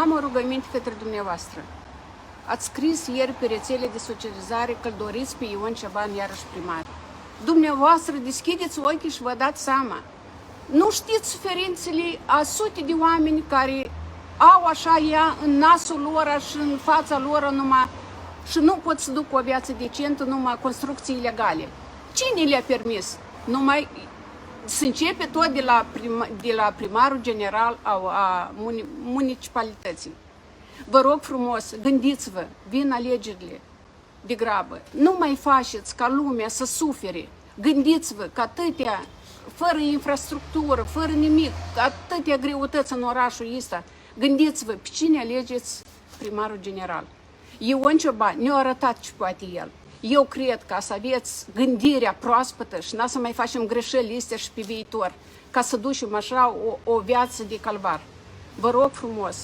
Am o rugăminte către dumneavoastră. Ați scris ieri pe rețele de socializare că doriți pe Ion Ciobanu iarăși primar. Dumneavoastră deschideți ochii și vă dați seama. Nu știți suferințele a sute de oameni care au așa ea în nasul lor și în fața lor numai și nu pot să ducă o viață decentă numai construcții ilegale. Cine le-a permis? Numai să începe tot de la primarul general a municipalității. Vă rog frumos, gândiți-vă, vin alegerile de grabă. Nu mai faceți ca lumea să sufere. Gândiți-vă că atâtea, fără infrastructură, fără nimic, atâtea greutăți în orașul ăsta. Gândiți-vă, pe cine alegeți primarul general? Ion Ciobanu ne-a arătat ce poate el. Eu cred că să aveți gândirea proaspătă și n-a să mai facem greșeli astea și pe viitor, ca să ducem așa o viață de calvar. Vă rog frumos,